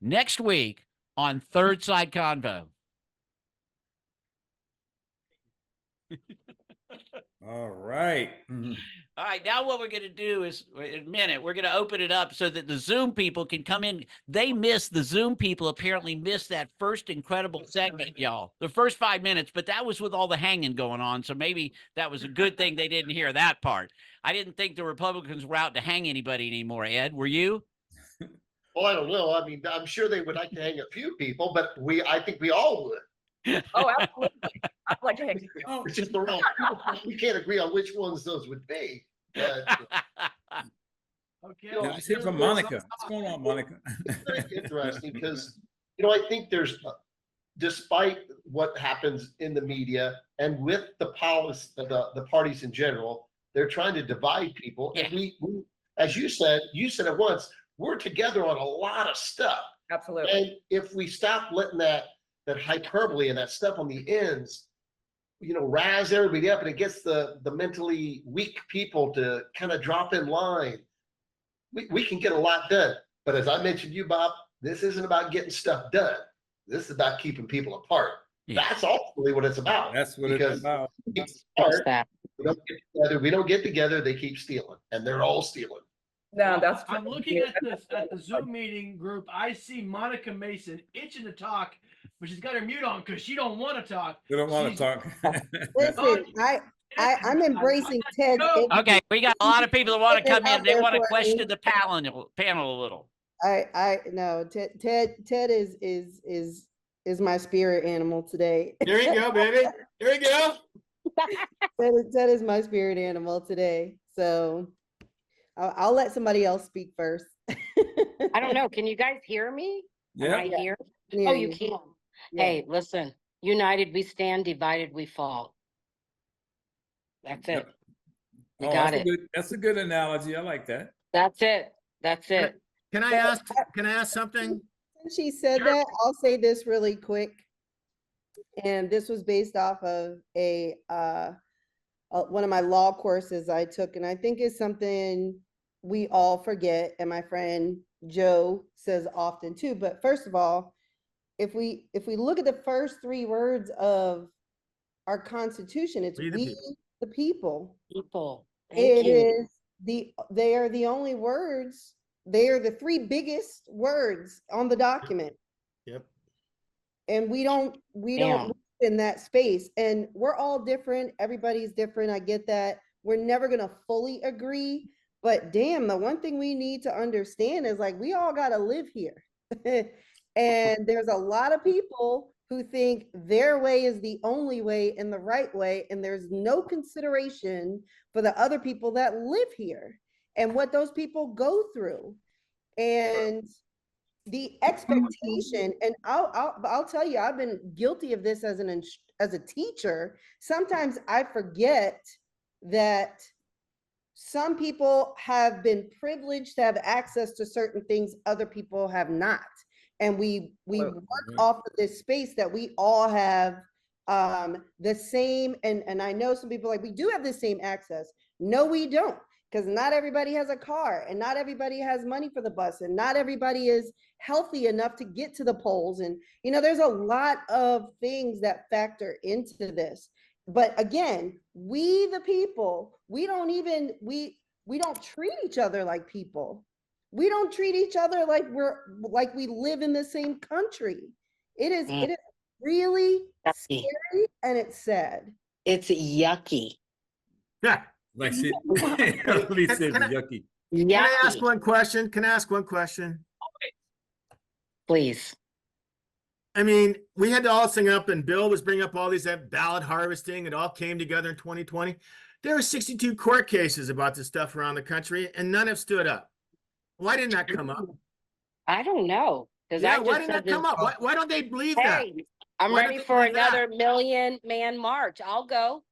next week on Third Side Convo. All right. All right, now what we're going to do is, in a minute, we're going to open it up so that the Zoom people can come in. The Zoom people apparently missed that first incredible segment, y'all. The first 5 minutes, but that was with all the hanging going on, so maybe that was a good thing they didn't hear that part. I didn't think the Republicans were out to hang anybody anymore, Ed. Were you? Well, I don't know. I mean, I'm sure they would like to hang a few people, but I think we all would. Oh, absolutely. I'd like to hang. It's just the wrong people. We can't agree on which ones those would be. But, Okay. Yeah, let's hear from Monica. What's going on, Monica? it's very interesting because, I think there's, despite what happens in the media and with the policy, the parties in general, they're trying to divide people. Yeah. And we, as you said it once, we're together on a lot of stuff. Absolutely. And if we stop letting that hyperbole and that stuff on the ends, razz everybody up, and it gets the mentally weak people to kind of drop in line, we can get a lot done. But as I mentioned to you, Bob, this isn't about getting stuff done. This is about keeping people apart. Yeah. That's ultimately what it's about. That's what it's about. We don't get together, they keep stealing, and they're all stealing. No, that's true. I'm looking at the Zoom meeting group. I see Monica Mason itching to talk, but she's got her mute on because she don't want to talk. We don't want to talk. Listen, I'm embracing Ted. Okay, we got a lot of people that want to come in. They want to Out there for question me. the panel a little. I no, Ted is my spirit animal today. There you go, baby. There you go. Ted is my spirit animal today. So I'll let somebody else speak first. I don't know. Can you guys hear me? Am Yeah. I here? Yeah, Oh, you can. yeah. Hey, listen. United we stand, divided we fall. That's it. You got it. That's a good analogy. I like that. That's it. That's it. Can I ask something? Since she said that, I'll say this really quick. And this was based off of one of my law courses I took, and I think it's something we all forget, and my friend Joe says often too. But first of all, if we look at the first three words of our Constitution, it's We the the people. People. It Thank you. is they are the only words. They are the three biggest words on the document. Yep. And we don't Damn. live in that space, and we're all different. Everybody's different. I get that. We're never going to fully agree, but damn, the one thing we need to understand is like, we all got to live here. And there's a lot of people who think their way is the only way and the right way, and there's no consideration for the other people that live here and what those people go through. And the expectation, and I'll tell you, I've been guilty of this as a teacher. Sometimes I forget that some people have been privileged to have access to certain things other people have not. And we work off of this space that we all have the same, and I know some people are like, we do have the same access. No, we don't, because not everybody has a car, and not everybody has money for the bus, and not everybody is healthy enough to get to the polls. And, there's a lot of things that factor into this. But again, we the people, we don't treat each other like people. We don't treat each other like we live in the same country. It is really scary, and it's sad. It's yucky. Yeah. Like she, he said, yucky. Can I ask Yucky. one question? Can I ask one question? Please. I mean, we had to all sing up, and Bill was bringing up all these ballot harvesting. It all came together in 2020. There were 62 court cases about this stuff around the country, and none have stood up. Why didn't that come up? I don't know. Yeah, why didn't that come up? Why don't they believe that? Hey, I'm Why don't ready they for believe that? another million-man march. I'll go.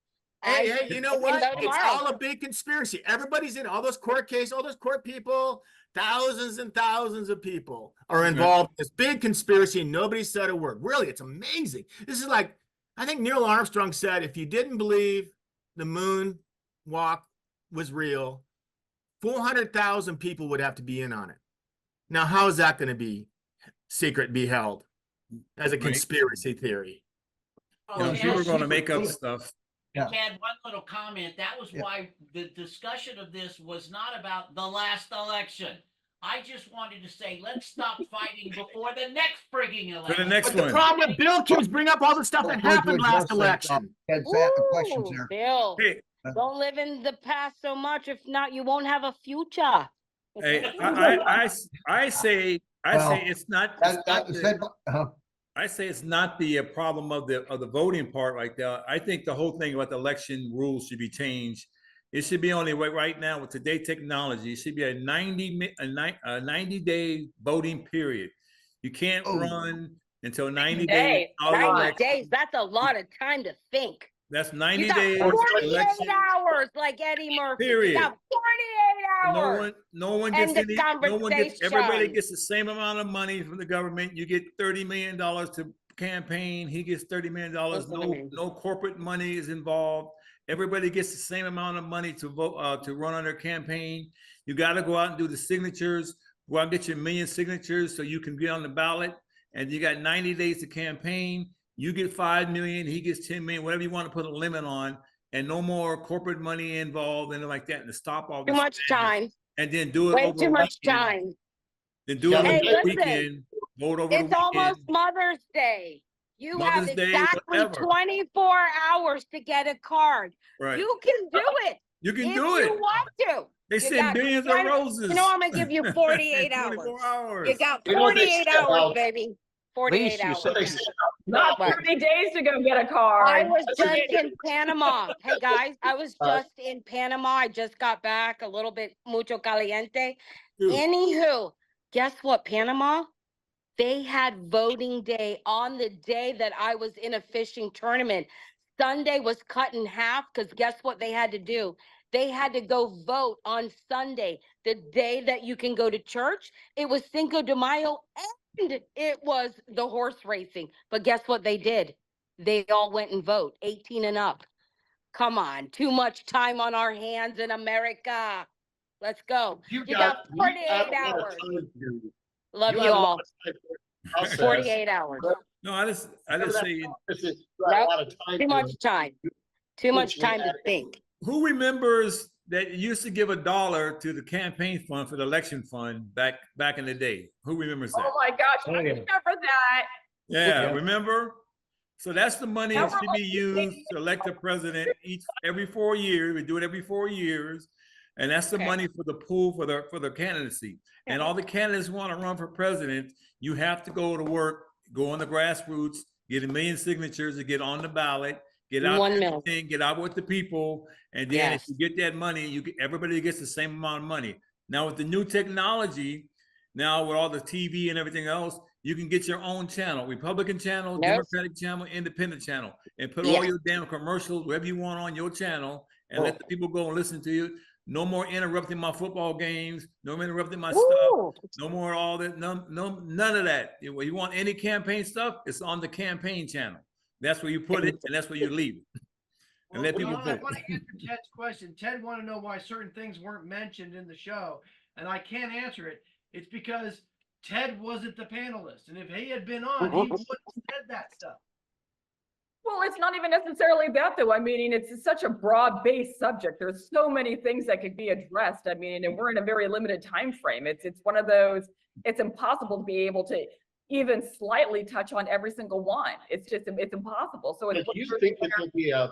Hey, you know what? go It's tomorrow. all a big conspiracy. Everybody's in all those court cases, all those court people, thousands and thousands of people are involved in this big conspiracy, and nobody said a word. Really, it's amazing. This is like, I think Neil Armstrong said, if you didn't believe the moon walk was real, 400,000 people would have to be in on it. Now, how is that going to be secret be held as a Right. conspiracy theory. Oh, You know, Chad, people are going to secret make up voting. stuff. Yeah. Chad, one little comment. That was Yeah. why the discussion of this was not about the last election. I just wanted to say, let's stop fighting before the next frigging For election. the next But the one. problem, Bill keeps bring up all the stuff that happened last election. Ooh, Bill, Hey, don't live in the past so much. If not, you won't have a future. hey, I say it's not. I say it's not the problem of the voting part like that. I think the whole thing about the election rules should be changed. It should be only right now with today's technology. It should be a 90-day voting period. You can't run until 90 days Days. out of the 90 election. days, that's a lot of time to think. That's You 90 got days 48 election hours, like Eddie Murphy. You period. got 48 No hours. one gets End of everybody conversation. gets the same amount of money from the government. You get $30 million to campaign. He gets $30 million. Listen to me. No corporate money is involved. Everybody gets the same amount of money to vote, to run on their campaign. You got to go out and do the signatures. Go out and get your 1 million signatures so you can get on the ballot. And you got 90 days to campaign. You get 5 million, he gets 10 million, whatever you want to put a limit on, and no more corporate money involved, anything like that, and to stop all Too this. much time. And then do it Way over too a much weekend. time. Then do it Hey, over the listen, weekend. Vote over the It's almost weekend. Mother's Day. You have Mother's Day, exactly whatever. 24 hours to get a card. Right. You can do it You can if do you it. want to. They You send got billions of 20 roses. You know, I'm gonna give you 48 in hours. 24 hours. You got You know what they 48 say hours, about- baby. 48 Least you hours. said- They say Not What? 30 days to go get a card. I was That's just okay. in Panama. Hey guys, I was Uh, just in Panama. I just got back a little bit mucho caliente. Dude, Anywho, guess what, Panama? They had voting day on the day that I was in a fishing tournament. Sunday was cut in half because guess what they had to do? They had to go vote on Sunday, the day that you can go to church. It was Cinco de Mayo and it was the horse racing. But guess what they did? They all went and vote, 18 and up. Come on, too much time on our hands in America. Let's go. You got you 48 have a lot of hours. time to do it. Love you have a lot all. of time for the process. 48 hours. no, I just say, You have a lot of time Too to much it. time. Too much time to think. who remembers that you used to give $1 to the campaign fund for the election fund back in the day? Who remembers that? Oh my gosh, I remember that. Yeah, remember? So that's the money that Remember should be used to elect a president every 4 years. We do it every 4 years. And that's the Okay. money for the pool for the candidacy. And all the candidates want to run for president, you have to go to work, go on the grassroots, get 1 million signatures to get on the ballot, get out 1 there mil. and get out with the people. And then Yes. if you get that money, everybody gets the same amount of money. Now with the new technology, now with all the TV and everything else, you can get your own channel, Republican channel, Yes. Democratic channel, Independent channel, and put Yeah. all your damn commercials, whatever you want on your channel, and let the people go and listen to you. No more interrupting my football games, no more interrupting my stuff, Woo! no more all that, none of that. If you want any campaign stuff, it's on the campaign channel. That's where you put it, and that's where you leave it. And let people John, I vote. want to answer Ted's question. Ted wanted to know why certain things weren't mentioned in the show, and I can't answer it. It's because Ted wasn't the panelist, and if he had been on, he would have said that stuff. Well, it's not even necessarily that though. I mean, it's such a broad-based subject. There's so many things that could be addressed. I mean, and we're in a very limited time frame. It's one of those, it's impossible to be able to even slightly touch on every single one. It's just, it's impossible. So it's. Do you think that there'll be a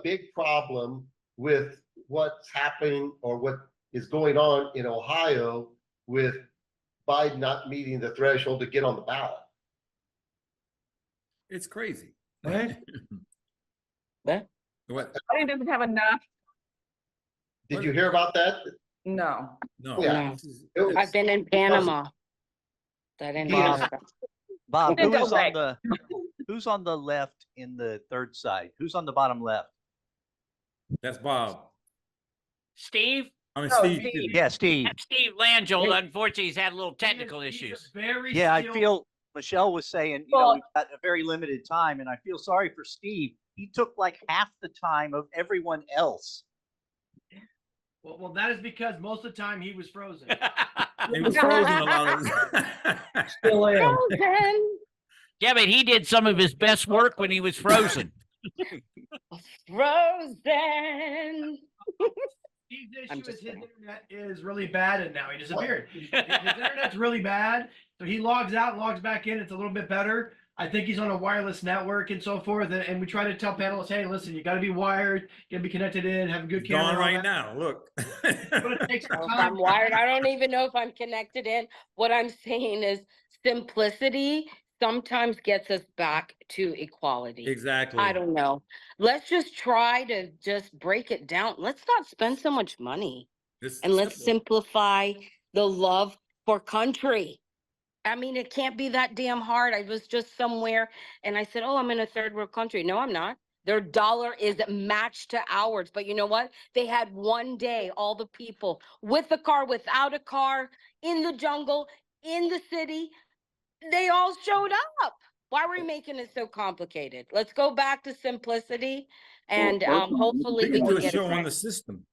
big problem with what's happening or what is going on in Ohio with Biden not meeting the threshold to get on the ballot? It's crazy. Right. What? Biden doesn't have enough. Did you hear about that? No. No. Yeah. It was- I've been in Panama. I didn't He know is- that. Bob, Then who is don't on the who's on the left in the third side? Who's on the bottom left? That's Bob. Steve? I mean, Oh, Steve. Steve. excuse me. Yeah, Steve. That's Steve Langell. Unfortunately, he's had a little technical He's a issues. Very Yeah, I skilled- feel Michelle was saying, Well- we've got a very limited time, and I feel sorry for Steve. He took like half the time of everyone else. Well, that is because most of the time he was frozen. He was frozen a lot of Still am. Frozen, Yeah, but he did some of his best work when he was frozen. frozen. Steve's I'm issue is just his kidding. internet is really bad, and now he disappeared. His internet's really bad, so he logs out, logs back in. It's a little bit better. I think he's on a wireless network and so forth. And we try to tell panelists, hey, listen, you got to be wired, you got to be connected in, have a good He's camera. gone and all right that. now. Look. But it takes some If time. I'm wired, I don't even know if I'm connected in. What I'm saying is simplicity sometimes gets us back to equality. Exactly. I don't know. Let's just try to just break it down. Let's not spend so much money It's and let's simple. simplify the love for country. I mean, it can't be that damn hard. I was just somewhere and I said, oh, I'm in a third world country. No, I'm not. Their dollar is matched to ours. But you know what? They had one day, all the people with a car, without a car, in the jungle, in the city, they all showed up. Why are we making it so complicated? Let's go back to simplicity and hopefully We we can can do a get it show on right. the system.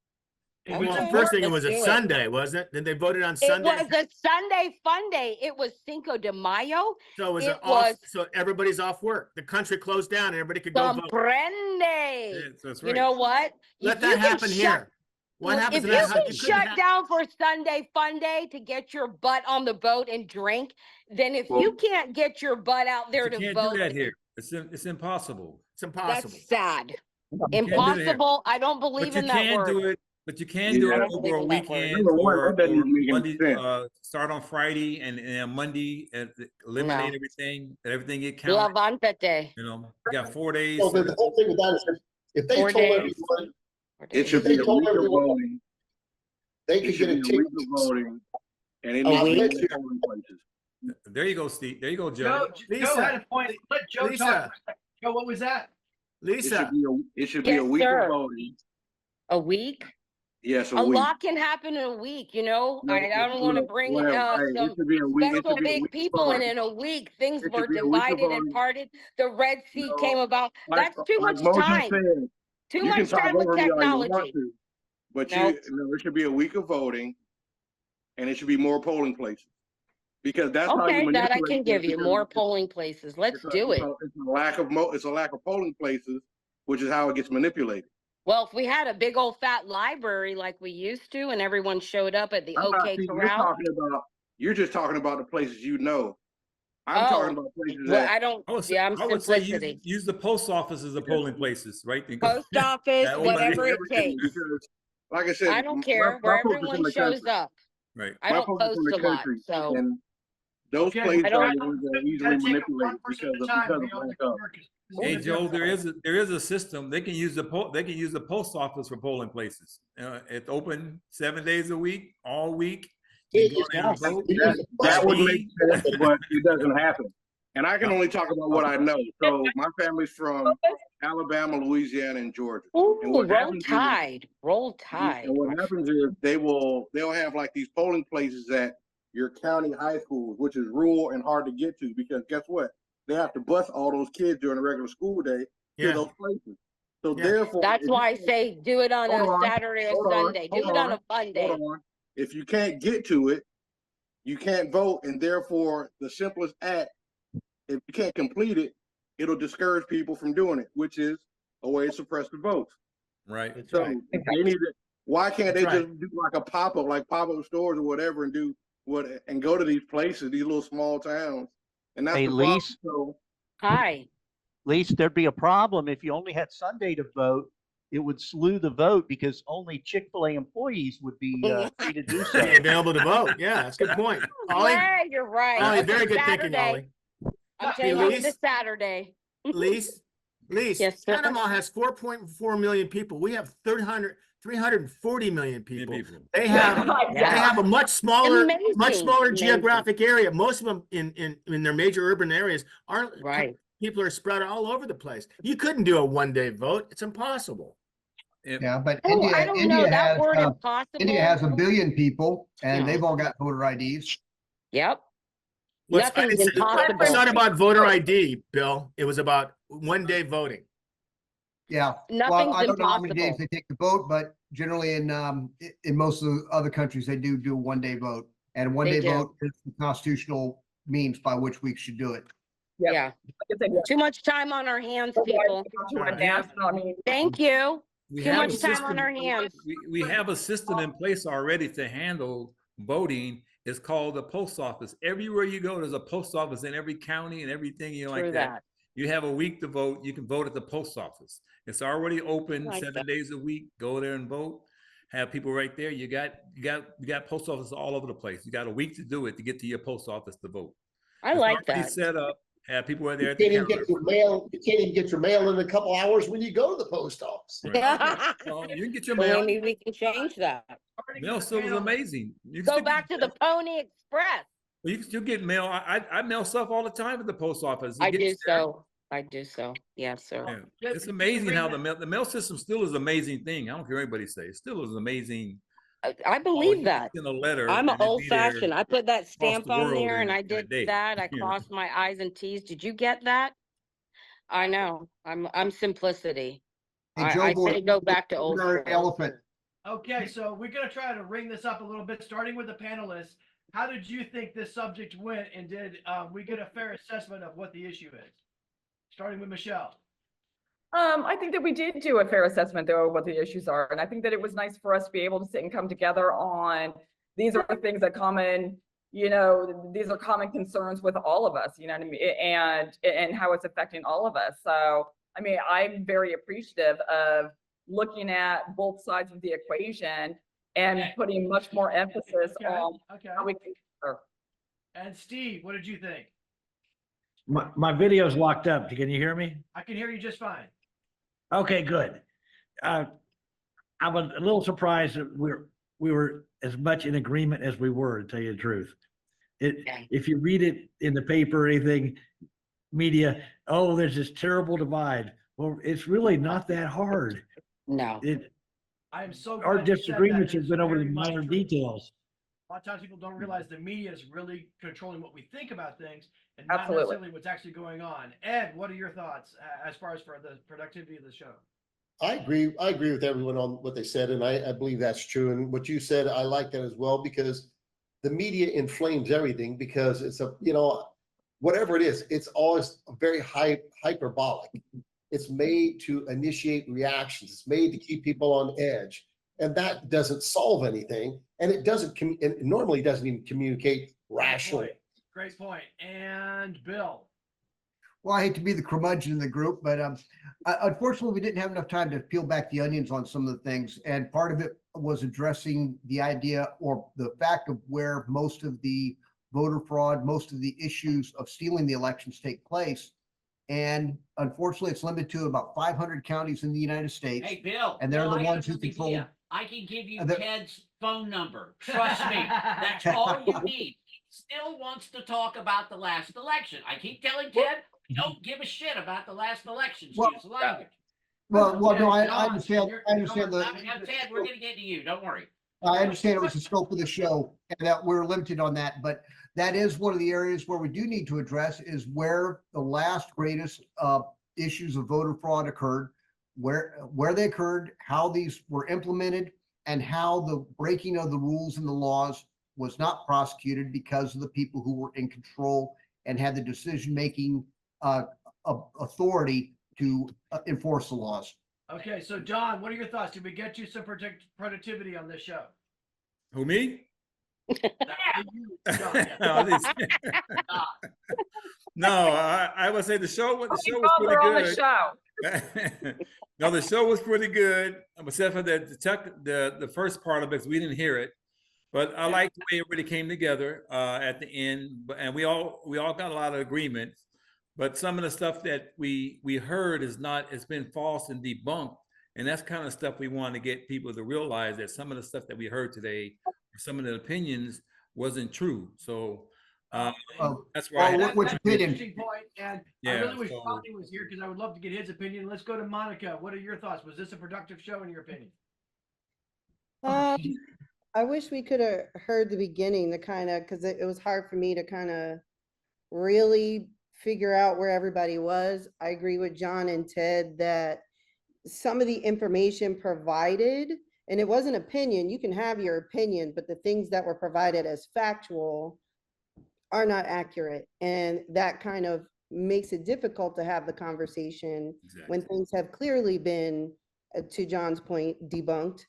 If Well, it's Okay, first thing, it let's was a do it. Sunday, wasn't it? Then they voted on It Sunday. was a Sunday fun day. It was Cinco de Mayo. So it was It off. was So everybody's off work. The country closed down and everybody could go vote. Comprende. Yeah, that's You right. know what? Let If that you can happen shut- here. What happens If in you that house? can shut down for Sunday fun day to get your butt on the boat and drink, then if you can't get your butt out there You to can't vote, do that here. It's impossible. It's impossible. that's sad. You can't do that here. Impossible. I don't believe But you in that can do word. it. But you can do I it don't over believe a in that word. weekend Number one, or that doesn't make any Monday. sense. Start on Friday and Monday, eliminate No. everything. Let everything get counted. Levántate. You know, you got 4 days. So the whole thing with that is if they 4 told days. everyone, 4 It days. should If they be a told week of everyone- voting. they It could should get be a a week ticket. of voting. And it A needs to be week? in polling places. There you go, Steve. There you go, Joe, Joe. Joe had a point. Let Joe Lisa. talk. Joe, what was that? It should Lisa, be a Yes, week sir. of voting. A week? Yes, A a week. lot can happen in a week, you know? No, I don't want to no, bring well, hey, it some should be a week. It special should be a big week of people, and voting. in a week, things It were should be a week of divided and voting. parted. The Red Sea No, came about. Like, That's too like much Moses time. said, Too you can much talk time with over me all you want technology. to, but Nope. it should be a week of voting, and it should be more polling places, because that's how you Okay, that I manipulate can give things, you because more polling places. Let's do it. It's a lack of it's a lack of polling places, which is how it gets manipulated. Well, if we had a big old fat library like we used to and everyone showed up at the I'm not OK see, Corral. you're just talking about the places you know. I'm Oh, talking about places well, that I don't, I would say, yeah, I'm I would say simplicity. use the post office as the polling places, right? And go- Post office, that whatever it everything, takes. because, like I said, I don't care where folks is everyone in the shows country. up. Right. I My don't folks is post in the a lot, country, so and those Okay, places I don't- are the ones that are easily manipulated because of lack of. Hey, Joe, there is a system. They can use the post office for polling places. It's open 7 days a week, all week. You go there and vote. That would make sense, but it doesn't happen. And I can only talk about what I know. So my family's from Alabama, Louisiana, and Georgia. ooh, And what roll happens is- tide, roll tide. And what happens is they'll have like these polling places at your county high schools, which is rural and hard to get to, because guess what? They have to bus all those kids during a regular school day to Yeah. those places. So Yeah. therefore, That's why I say do it on Hold a on, Saturday or hold on, Sunday. Do hold it on on, a fun day. hold on. If you can't get to it, you can't vote, and therefore the simplest act, if you can't complete it, it'll discourage people from doing it, which is a way to suppress the votes. Right. That's So right. they need to. Why can't they That's just do like a pop-up, like pop-up stores or whatever, and do what and go to these places, these little small towns, and that's Hey, the problem. Lise, So Hi. Lise, there'd be a problem if you only had Sunday to vote. It would slew the vote because only Chick-fil-A employees would be free to do so. Be available to vote. Yeah, that's a good point. Ollie, Yeah, you're right. Ollie, Okay, very good thinking, Saturday. Ollie. I'm Hey, changing it Lise? to Saturday. Lise, Yes, sir. Panama has 4.4 million people. We have 340 million people. They have they have a much smaller Amazing. geographic area. Most of them in their major urban areas aren't Right. people are spread all over the place. You couldn't do a one-day vote. It's impossible. Yeah, but Oh, I India, don't know. India That has, word impossible. India has 1 billion people and Yeah. they've all got voter IDs. Yep. What's- Nothing's it's impossible. not about voter ID, Bill. It was about one-day voting. Yeah. Well, Nothing's I don't know how many days impossible. they take to vote, but generally in most of the other countries, they do a 1 day vote. And one They day do. vote is the constitutional means by which we should do it. Yep. Yeah. Like I said, Too much time on our hands, otherwise, people. we go to a Right. dance, I mean, Thank you. We Too have a much time on system- our hands. We have a system in place already to handle voting. It's called the post office. Everywhere you go, there's a post office in every county and everything, you know, like True that. that. You have a week to vote. You can vote at the post office. It's already open Like 7 that. days a week. Go there and vote. Have people right there. You got post offices all over the place. You got a week to do it to get to your post office to vote. I It's like already that. set up. Have people right there You at the can't even counter. get your mail, you can't even get your mail in a couple hours when you go to the post office. Well, you can get your Well, mail. maybe we can change that. Mail still is amazing. You can Go still back to the Pony Express. You can still get mail. I mail stuff all the time at the post office. It I gets do there. so. I do so. Yes, sir. Yeah. It's amazing how the mail system still is an amazing thing. I don't care what anybody say. It still is amazing. I believe that. In a letter. I'm and it'd old be there fashioned. I put that stamp the on world there in and I a did day, that. I you know. crossed my I's and T's. Did you get that? I know. I'm simplicity. Hey, Joe I Boy, say go back to old Ordinary school. elephant. Okay, so we're gonna try to ring this up a little bit, starting with the panelists. How did you think this subject went, and did we get a fair assessment of what the issue is? Starting with Michelle. I think that we did do a fair assessment though of what the issues are, and I think that it was nice for us to be able to sit and come together on, these are the things that common, you know, these are common concerns with all of us, you know what I mean? And how it's affecting all of us. So, I mean, I'm very appreciative of looking at both sides of the equation and Okay. putting much more emphasis Okay, on okay. how we can. And Steve, what did you think? My video's locked up. Can you hear me? I can hear you just fine. Okay, good. I'm a little surprised that we were as much in agreement as we were, to tell you the truth. Okay. If you read it in the paper or anything, media, oh, there's this terrible divide. Well, it's really not that hard. No. I am so Our glad you said that. disagreements have It's been over the very much minor true. details. A lot of times people don't realize the media is really controlling what we think about things and not Absolutely. necessarily what's actually going on. Ed, what are your thoughts as far as for the productivity of the show? I agree with everyone on what they said, and I believe that's true. And what you said, I like that as well, because the media inflames everything because it's whatever it is, it's always very hyperbolic. It's made to initiate reactions. It's made to keep people on edge. And that doesn't solve anything. And it normally doesn't even communicate rationally. Great point. And Bill. Well, I hate to be the curmudgeon in the group, but unfortunately, we didn't have enough time to peel back the onions on some of the things. And part of it was addressing the idea or the fact of where most of the voter fraud, most of the issues of stealing the elections take place. And unfortunately, it's limited to about 500 counties in the United States. Hey, Bill. And they're Bill, the I got ones who an control. idea. I can give you the- Ted's phone number. Trust me. That's all you need. He still wants to talk about the last election. I keep telling Ted, don't give a shit about the last election. Well- Use language. Well, no, I John, understand. you're- I understand John, the. Now, Ted, we're gonna get to you. Don't worry. I understand it was the scope of the show and that we're limited on that, but that is one of the areas where we do need to address is where the last greatest issues of voter fraud occurred, where they occurred, how these were implemented, and how the breaking of the rules and the laws was not prosecuted because of the people who were in control and had the decision-making authority to enforce the laws. Okay, so John, what are your thoughts? Did we get you some productivity on this show? Who, me? John, No, I would say the show was Happy pretty Father on the good. show. No, the show was pretty good, except for the first part of it, because we didn't hear it. But I like the way everybody came together at the end, and we all got a lot of agreements. But some of the stuff that we heard it's been false and debunked, and that's kind of stuff we want to get people to realize that some of the stuff that we heard today, some of the opinions, wasn't true. So that's why. Well, which that's an opinion? interesting point, and I Yeah, really wish so- Rodney was here because I would love to get his opinion. Let's go to Monica. What are your thoughts? Was this a productive show in your opinion? I wish we could have heard the beginning to kind of, because it was hard for me to kind of really figure out where everybody was. I agree with John and Ted that some of the information provided And it wasn't opinion. You can have your opinion, but the things that were provided as factual are not accurate. And that kind of makes it difficult to have the conversation when things have clearly been, to John's point, debunked,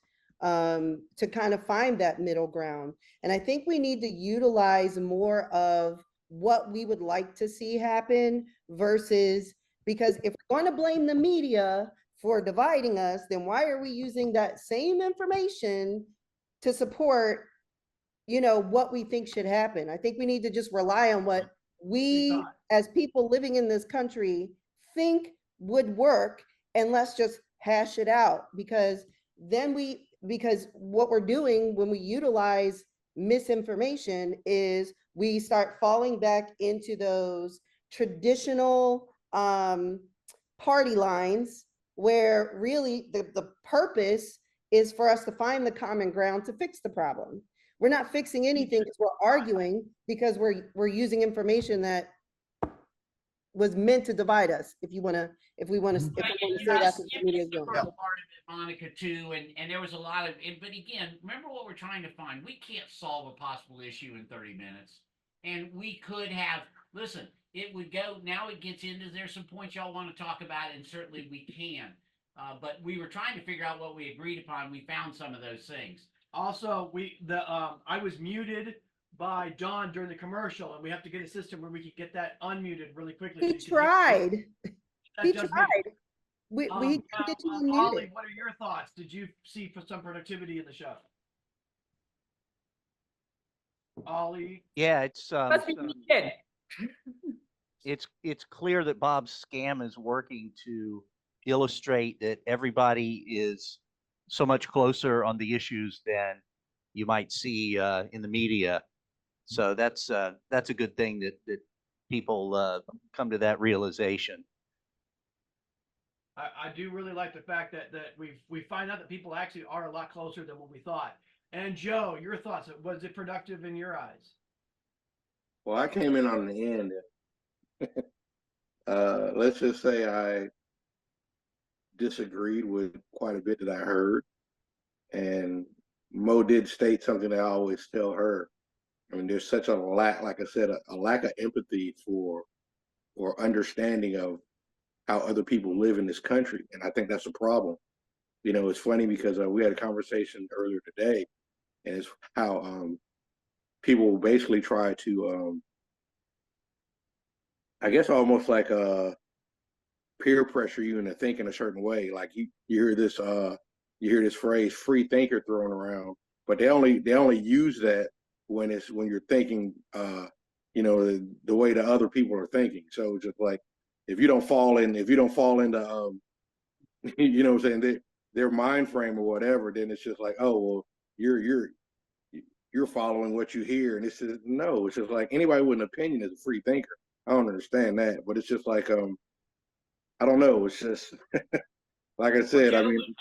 to kind of find that middle ground. And I think we need to utilize more of what we would like to see happen versus, because if we're going to blame the media for dividing us, then why are we using that same information to support, you know, what we think should happen? I think we need to just rely on what we, as people living in this country, think would work, and let's just hash it out. Because because what we're doing when we utilize misinformation is we start falling back into those traditional party lines, where really the purpose is for us to find the common ground to fix the problem. We're not fixing anything because we're arguing, because we're using information that was meant to divide us. If we want to say that's what the media is doing. Part of it, Monica, too, and there was a lot of it. But again, remember what we're trying to find. We can't solve a possible issue in 30 minutes, and we could have. Listen, it would go. Now it gets into, there's some points y'all want to talk about, and certainly we can. But we were trying to figure out what we agreed upon. We found some of those things. Also, I was muted by Don during the commercial, and we have to get a system where we can get that unmuted really quickly. He tried. He tried. We Ollie, did you unmute? what are your thoughts? Did you see some productivity in the show? Ollie? Yeah, Must be muted. it's clear that Bob's scam is working to illustrate that everybody is so much closer on the issues than you might see in the media. So that's a good thing that people come to that realization. I do really like the fact that we find out that people actually are a lot closer than what we thought. And Joe, your thoughts? Was it productive in your eyes? Well, I came in on the end. Let's just say I disagreed with quite a bit that I heard. And Mo did state something that I always tell her. I mean, there's such a lack, like I said, a lack of empathy for or understanding of how other people live in this country. And I think that's a problem. You know, it's funny because we had a conversation earlier today, and it's how people basically try to, I guess, almost like peer pressure you into thinking a certain way. Like you hear this phrase "free thinker" thrown around, but they only use that when you're thinking, you know, the way that other people are thinking. So just like if you don't fall into, you know what I'm saying, their mind frame or whatever, then it's just like, oh well, you're following what you hear, and it's just no. It's just like anybody with an opinion is a free thinker. I don't understand that, but it's just like I don't know. It's just like I said. Joe, I mean,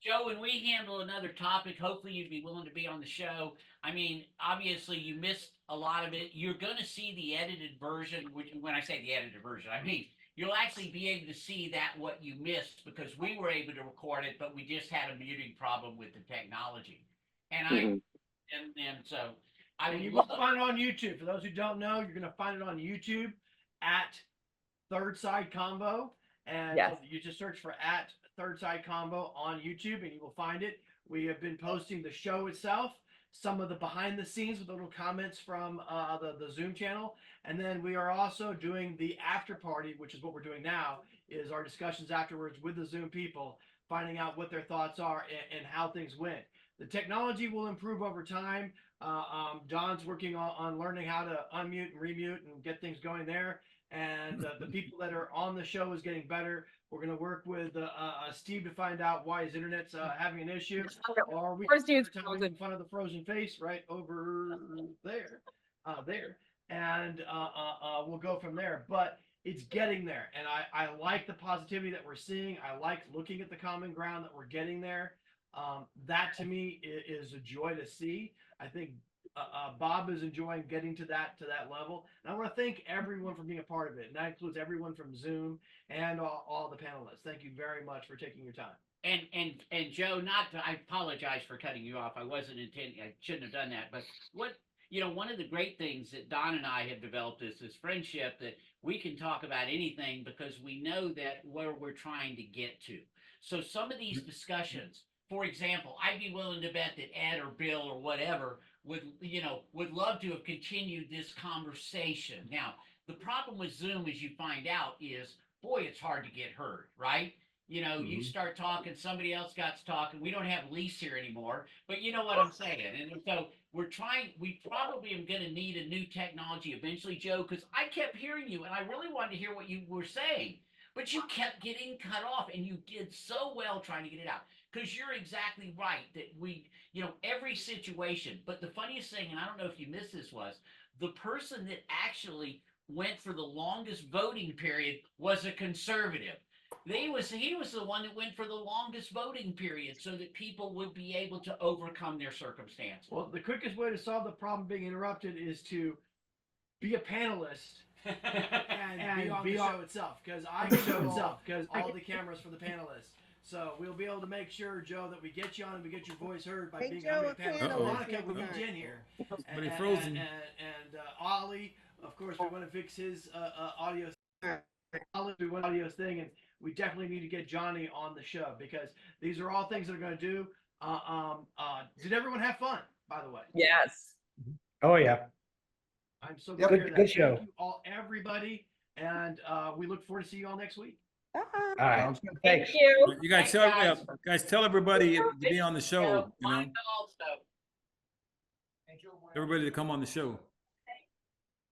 Joe, when we handle another topic, hopefully you'd be willing to be on the show. I mean, obviously you missed a lot of it. You're going to see the edited version. When I say the edited version, I mean you'll actually be able to see that what you missed, because we were able to record it, but we just had a muting problem with the technology. And so I And would you love. will find it on YouTube. For those who don't know, you're going to find it on YouTube at Third Side Combo. And Yes. so you just search for at Third Side Combo on YouTube and you will find it. We have been posting the show itself, some of the behind the scenes with little comments from the Zoom channel. And then we are also doing the after party, which is what we're doing now, is our discussions afterwards with the Zoom people, finding out what their thoughts are and how things went. The technology will improve over time. Don's working on learning how to unmute and remute and get things going there. And the people that are on the show is getting better. We're going to work with Steve to find out why his internet's having an issue. Or we can make fun of the frozen face right over there. And we'll go from there. But it's getting there. And I like the positivity that we're seeing. I like looking at the common ground that we're getting there. That to me is a joy to see. I think Bob is enjoying getting to that level, and I want to thank everyone for being a part of it, and that includes everyone from Zoom and all the panelists. Thank you very much for taking your time. And Joe, I apologize for cutting you off. I wasn't intending, I shouldn't have done that. But one of the great things that Don and I have developed is this friendship that we can talk about anything because we know that where we're trying to get to. So some of these discussions, for example, I'd be willing to bet that Ed or Bill or whatever would love to have continued this conversation. Now, the problem with Zoom, as you find out, is boy, it's hard to get heard, right? You start talking, somebody else got to talking. We don't have Lise here anymore, but you know what I'm saying. And so we probably am going to need a new technology eventually, Joe, because I kept hearing you and I really wanted to hear what you were saying, but you kept getting cut off and you did so well trying to get it out. Because you're exactly right that every situation, but the funniest thing, and I don't know if you missed this, was the person that actually went for the longest voting period was a conservative. He was the one that went for the longest voting period so that people would be able to overcome their circumstances. Well, the quickest way to solve the problem being interrupted is to be a panelist and be on the show itself, because I control all the cameras for the panelists. So we'll be able to make sure, Joe, that we get you on and we get your voice heard by Make being Joe on a the panelist. panelist Monica, next we need time. Jen here. Somebody frozen. And Ollie, of course, we want to fix his audio. Ollie, we want audio thing, and we definitely need to get Johnny on the show because these are all things that are going to do. Did everyone have fun, by the way? Yes. Oh, yeah. I'm so Yep. glad to hear that. Good show. Thank you all, everybody, and we look forward to see you all next week. All right. Sounds good. Thanks. Thank you. You guys Thanks, tell guys. tell everybody to be on the show. Monica also. Everybody to come on the show.